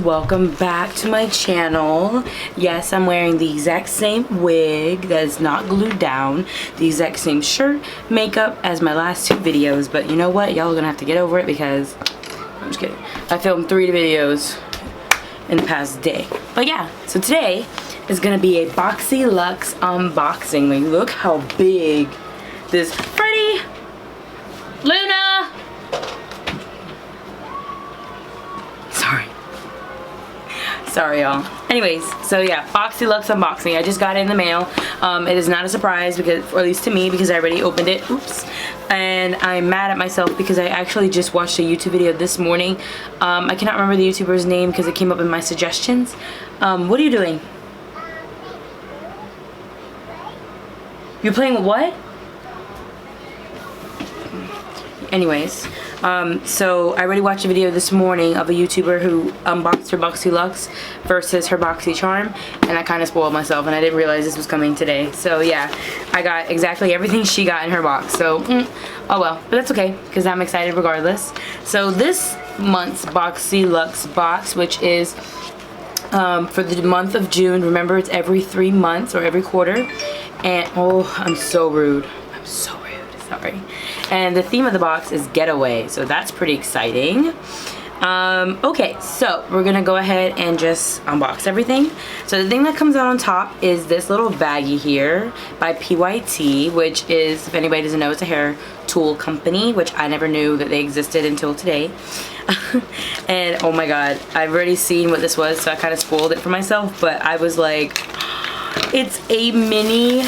Welcome back to my channel. Yes, I'm wearing the exact same wig that is not glued down, the exact same shirt, makeup as my last two videos, but you know what, y'all are gonna have to get over it because I'm just kidding. I filmed 3 videos in the past day. But yeah, so today is gonna be a BoxyLuxe unboxing. Like, look how big this pretty Luna. Sorry y'all. Anyways, so yeah, BoxyLuxe unboxing. I just got it in the mail. It is not a surprise, because, or at least to me, because I already opened it. Oops. And I'm mad at myself because I actually just watched a YouTube video this morning. I cannot remember the YouTuber's name because it came up in my suggestions. What are you doing? You're playing with what? Anyways, so I already watched a video this morning of a YouTuber who unboxed her BoxyLuxe versus her BoxyCharm, and I kind of spoiled myself and I didn't realize this was coming today. So yeah, I got exactly everything she got in her box. So, oh well, but that's okay because I'm excited regardless. So this month's BoxyLuxe box, which is for the month of June, remember it's every 3 months or every quarter, and oh, I'm so rude. I'm so rude. Sorry. And the theme of the box is getaway, so that's pretty exciting. Okay, so we're gonna go ahead and just unbox everything. So the thing that comes out on top is this little baggie here by PYT, which is, if anybody doesn't know, it's a hair tool company, which I never knew that they existed until today. And oh my god, I've already seen what this was, so I kind of spoiled it for myself, but I was like, it's a mini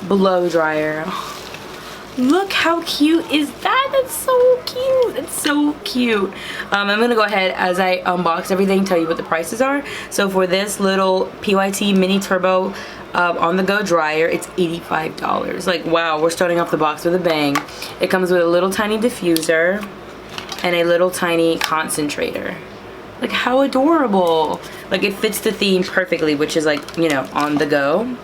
blow dryer. Look how cute is that? That's so cute. It's so cute. I'm gonna go ahead as I unbox everything, tell you what the prices are. So for this little PYT Mini Turbo on the go dryer, it's $85. Like, wow, we're starting off the box with a bang. It comes with a little tiny diffuser and a little tiny concentrator. Like, how adorable. Like, it fits the theme perfectly, which is like, you know, on the go.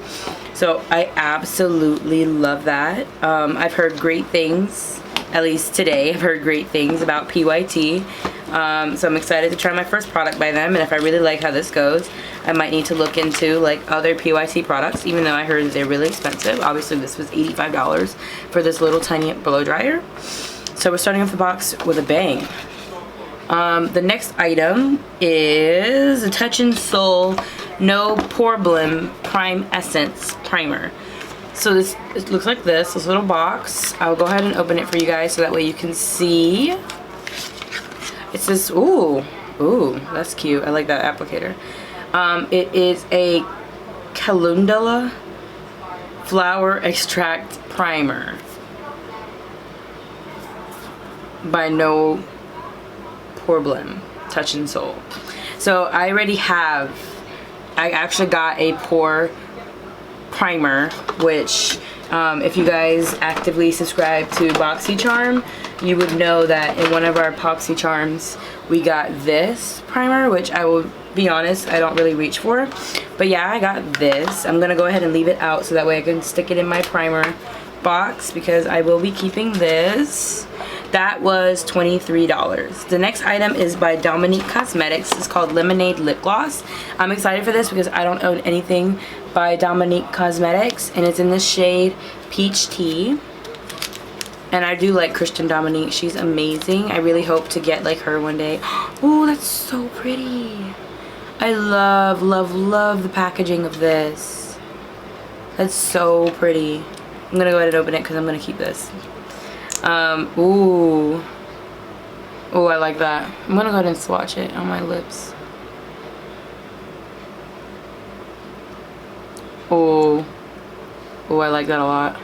So I absolutely love that. I've heard great things, at least today, I've heard great things about PYT. So I'm excited to try my first product by them, and if I really like how this goes, I might need to look into like other PYT products, even though I heard they're really expensive. Obviously this was $85 for this little tiny blow dryer. So we're starting off the box with a bang. The next item is a Touch and Soul No Problem Prime Essence Primer. So this, it looks like this little box. I'll go ahead and open it for you guys so that way you can see. It says, ooh, that's cute. I like that applicator. It is a Calendula Flower Extract Primer by No Problem Touch and Soul. So I already have, I actually got a pore primer, which if you guys actively subscribe to BoxyCharm, you would know that in one of our BoxyCharms we got this primer, which I will be honest, I don't really reach for, but yeah, I got this. I'm gonna go ahead and leave it out so that way I can stick it in my primer box, because I will be keeping this. That was $23. The next item is by Dominique Cosmetics. It's called Lemonade Lip Gloss. I'm excited for this because I don't own anything by Dominique Cosmetics, and it's in the shade Peach Tea. And I do like Kristen Dominique. She's amazing. I really hope to get like her one day. Oh, that's so pretty. I love, love, love the packaging of this. That's so pretty. I'm gonna go ahead and open it because I'm gonna keep this. Ooh, I like that. I'm gonna go ahead and swatch it on my lips. Oh, I like that a lot.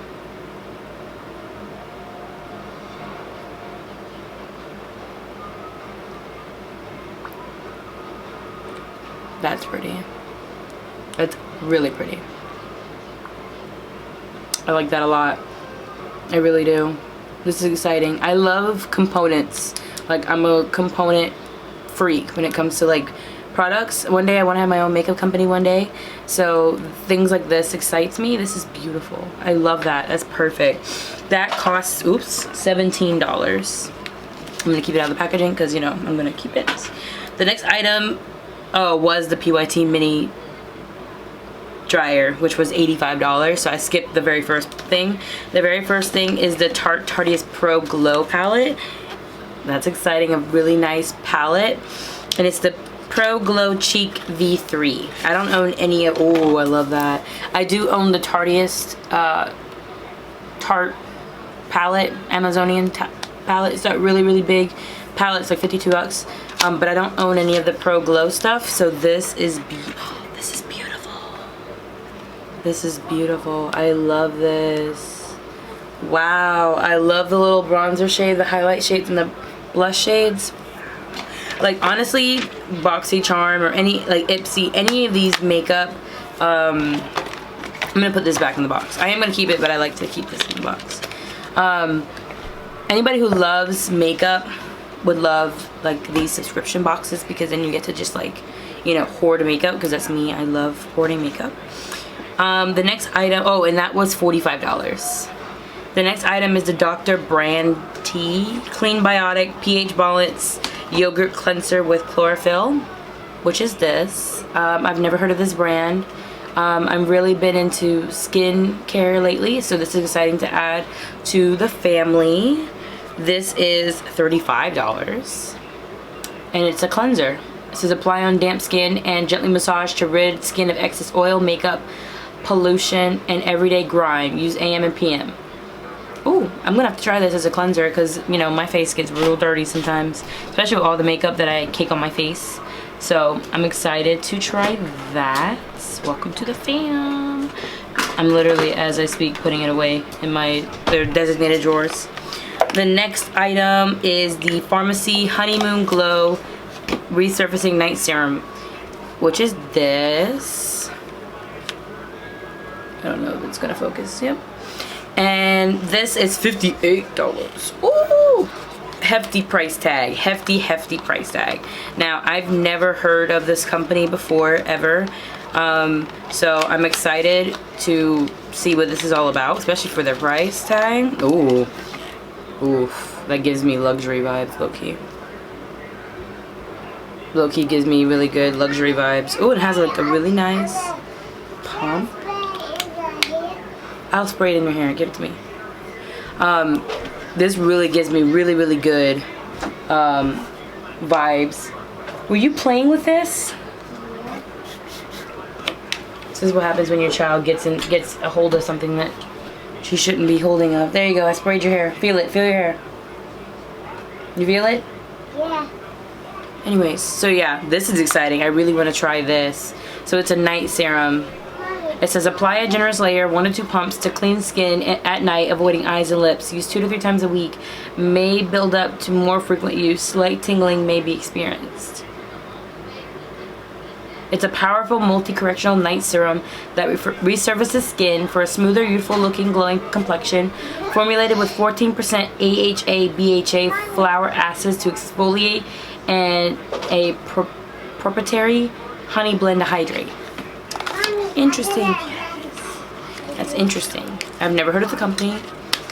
That's pretty. That's really pretty. I like that a lot. I really do. This is exciting. I love components Like, I'm a component freak when it comes to like products. One day I want to have my own makeup company one day, so things like this excites me. This is beautiful. I love that. That's perfect. That costs, oops, $17. I'm gonna keep it out of the packaging because, you know, I'm gonna keep it. The next item was the PYT Mini dryer, which was $85, so I skipped the very first thing. The very first thing is the Tarte's Pro Glow palette. That's exciting. A really nice palette, and it's the Pro Glow Cheek V3. I don't own any of, oh, I love that. I do own the Tarte's Tarte palette, Amazonian palette. It's that really big palette. It's like 52 bucks. But I don't own any of the Pro Glow stuff, so this is this is beautiful. This is beautiful. I love this. Wow, I love the little bronzer shade, the highlight shades, and the blush shades. Like, honestly, BoxyCharm or any, like, Ipsy, any of these makeup, I'm gonna put this back in the box. I am gonna keep it, but I like to keep this in the box. Anybody who loves makeup would love, like, these subscription boxes, because then you get to just, like, you know, hoard makeup, because that's me. I love hoarding makeup. The next item, oh, and that was $45. The next item is the Dr. Brand Tea Clean Biotic pH Balance Yogurt Cleanser with Chlorophyll, which is this. I've never heard of this brand. I've really been into skin care lately, so this is exciting to add to the family. This is $35, and it's a cleanser. It says apply on damp skin and gently massage to rid skin of excess oil, makeup, pollution, and everyday grime. Use AM and PM. Ooh, I'm gonna have to try this as a cleanser, because, you know, my face gets real dirty sometimes, especially with all the makeup that I cake on my face. So I'm excited to try that. Welcome to the fam. I'm literally, as I speak, putting it away in their designated drawers. The next item is the Pharmacy Honeymoon Glow Resurfacing Night Serum, which is this. I don't know if it's gonna focus. Yep. And this is $58. Ooh! Hefty price tag. Hefty price tag. Now, I've never heard of this company before, ever. So I'm excited to see what this is all about, especially for their price tag. Ooh. Oof. That gives me luxury vibes, low-key. Low-key gives me really good luxury vibes. Ooh, it has like a really nice pump. I'll spray it in your hair. Give it to me. This really gives me really good vibes. Were you playing with this? This is what happens when your child gets a hold of something that she shouldn't be holding of. There you go. I sprayed your hair. Feel it. Feel your hair. You feel it? Yeah. Anyways, so yeah, this is exciting. I really want to try this. So it's a night serum. It says apply a generous layer, 1 to 2 pumps to clean skin at night, avoiding eyes and lips. Use 2 to 3 times a week. May build up to more frequent use. Slight tingling may be experienced. It's a powerful multi-correctional night serum that resurfaces skin for a smoother, youthful looking, glowing complexion. Formulated with 14% AHA, BHA flower acids to exfoliate and a proprietary honey blend to hydrate. Interesting. That's interesting. I've never heard of the company,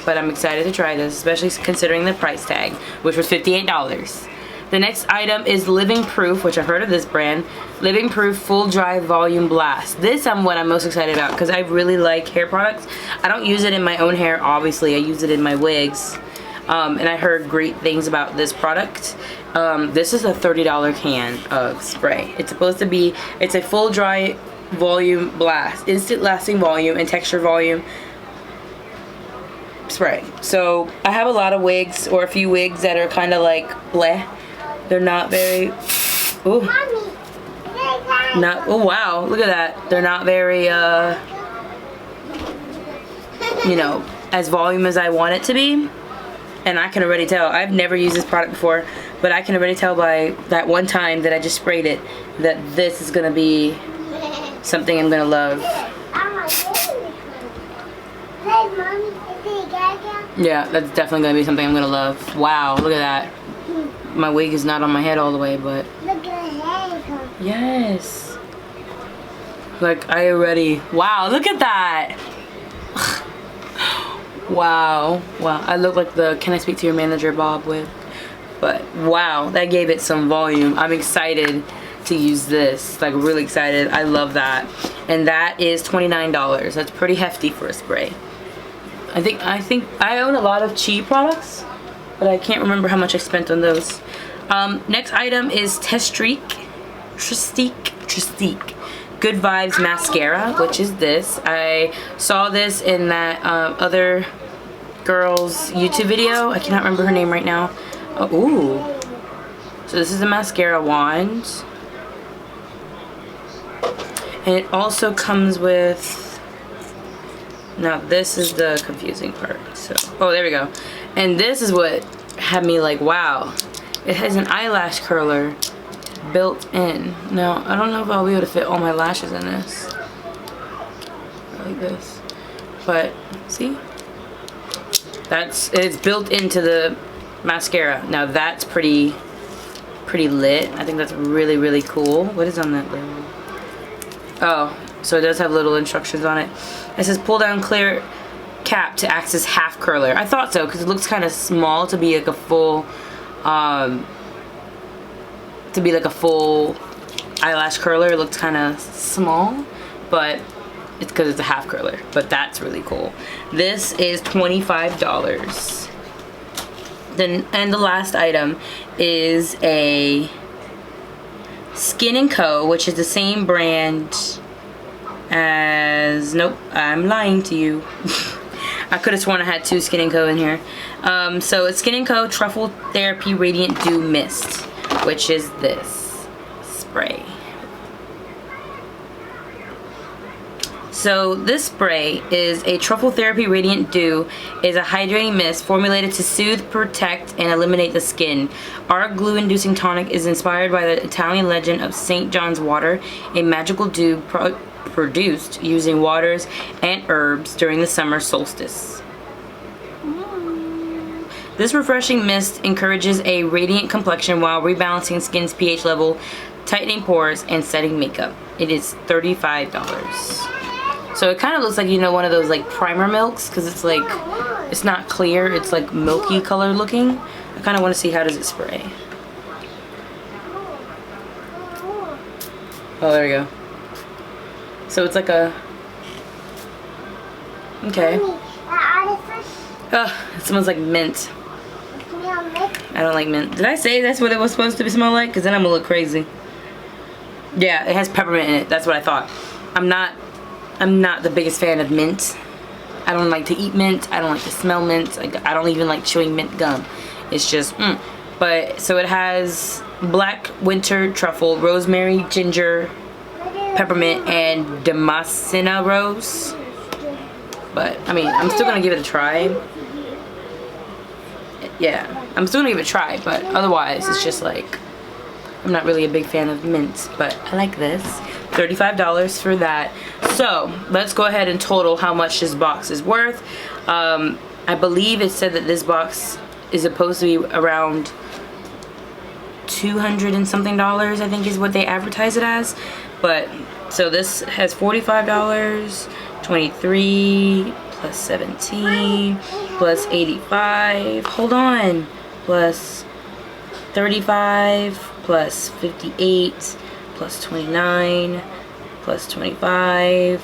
but I'm excited to try this, especially considering the price tag, which was $58. The next item is Living Proof, which I've heard of this brand. Living Proof Full Dry Volume Blast. This is what I'm most excited about, because I really like hair products. I don't use it in my own hair, obviously. I use it in my wigs. And I heard great things about this product. This is a $30 can of spray. It's supposed to be, it's a full dry volume blast, instant lasting volume and texture volume spray. So I have a lot of wigs, or a few wigs that are kind of like bleh. They're not very, ooh, not, oh wow, look at that. They're not very, you know, as volume as I want it to be. And I can already tell, I've never used this product before, but I can already tell by that one time that I just sprayed it that this is gonna be something I'm gonna love. Yeah, that's definitely gonna be something I'm gonna love. Wow, look at that. my wig is not on my head all the way, but Look at the hair. yes. Like I already, wow, look at that. Wow, wow. I look like the Can I Speak to Your Manager Bob wig. But wow, that gave it some volume. I'm excited to use this, like really excited. I love that. And that is $29. That's pretty hefty for a spray. I think I own a lot of Chi products, but I can't remember how much I spent on those. Next item is Trestique Good Vibes Mascara, which is this. I saw this in that other girl's YouTube video. I cannot remember her name right now. Oh, ooh. So this is a mascara wand. And it also comes with, now this is the confusing part. So, oh, there we go. And this is what had me like, wow. It has an eyelash curler built in. Now, I don't know if I'll be able to fit all my lashes in this. Like this. But, see? It's built into the mascara. Now that's pretty lit. I think that's really, really cool. What is on that label? Oh, so it does have little instructions on it. It says pull down clear cap to act as half curler. I thought so because it looks kind of small to be like a full eyelash curler. It looks kind of small, but it's because it's a half curler. But that's really cool. This is $25. Then, and the last item is a Skin & Co., which is the same brand as, nope, I'm lying to you. I could have sworn I had two Skin & Co. in here. So it's Skin & Co. Truffle Therapy Radiant Dew Mist, which is this spray. So this spray is a Truffle Therapy Radiant Dew, is a hydrating mist formulated to soothe, protect, and eliminate the skin. Our glue-inducing tonic is inspired by the Italian legend of St. John's water, a magical dew produced using waters and herbs during the summer solstice. This refreshing mist encourages a radiant complexion while rebalancing skin's pH level, tightening pores, and setting makeup. It is $35. So it kind of looks like, you know, one of those like primer milks, because it's like, it's not clear, it's like milky color looking. I kind of want to see how does it spray. Oh, there we go. So it's like a, okay. Ugh, it smells like mint. I don't like mint. Did I say that's what it was supposed to smell like? Because then I'm gonna look crazy. Yeah, it has peppermint in it. That's what I thought. I'm not the biggest fan of mint. I don't like to eat mint. I don't like to smell mint. Like, I don't even like chewing mint gum. It's just, But, so it has black winter truffle, rosemary, ginger, peppermint, and Damascena rose. But, I mean, I'm still gonna give it a try. Yeah, I'm still gonna give it a try, but otherwise, it's just like, I'm not really a big fan of mint, but I like this. $35 for that. So let's go ahead and total how much this box is worth. I believe it said that this box is supposed to be around $200 and something, I think is what they advertise it as. But so this has $45, 23 plus 17 plus 85. Hold on, plus 35 plus 58 plus 29 plus 25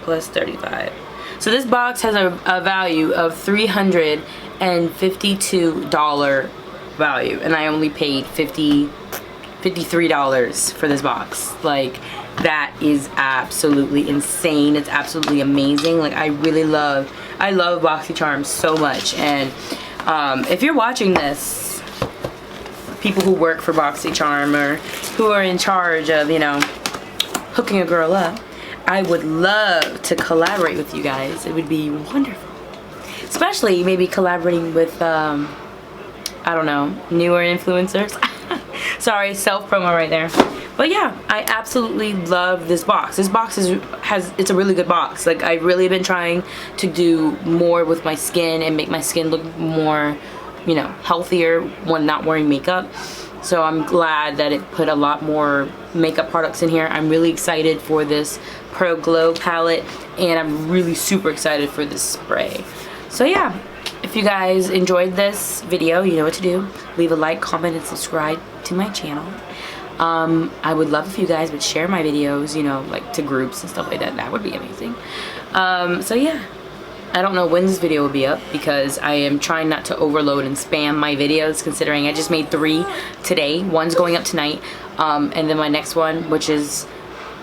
plus 35. So this box has a value of $352 value, and I only paid $53 for this box. Like, that is absolutely insane. It's absolutely amazing. Like, I love BoxyCharm so much. And if you're watching this, people who work for BoxyCharm or who are in charge of, you know, hooking a girl up, I would love to collaborate with you guys. It would be wonderful. Especially maybe collaborating with, I don't know, newer influencers. Sorry, self-promo right there. But yeah, I absolutely love this box. This box it's a really good box. Like, I've really been trying to do more with my skin and make my skin look more you know, healthier when not wearing makeup. So I'm glad that it put a lot more makeup products in here. I'm really excited for this Pro Glow palette, and I'm really super excited for this spray. So yeah, if you guys enjoyed this video, you know what to do. Leave a like, comment, and subscribe to my channel. I would love if you guys would share my videos, you know, like to groups and stuff like that. That would be amazing. So yeah. I don't know when this video will be up because I am trying not to overload and spam my videos, considering I just made 3 today. One's going up tonight, and then my next one, which is,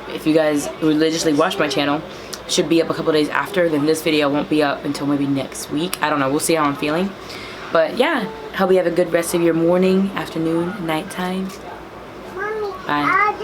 if you guys religiously watch my channel, should be up a couple days after. Then this video won't be up until maybe next week. I don't know. We'll see how I'm feeling. But yeah, hope you have a good rest of your morning, afternoon, nighttime. Mommy, Bye.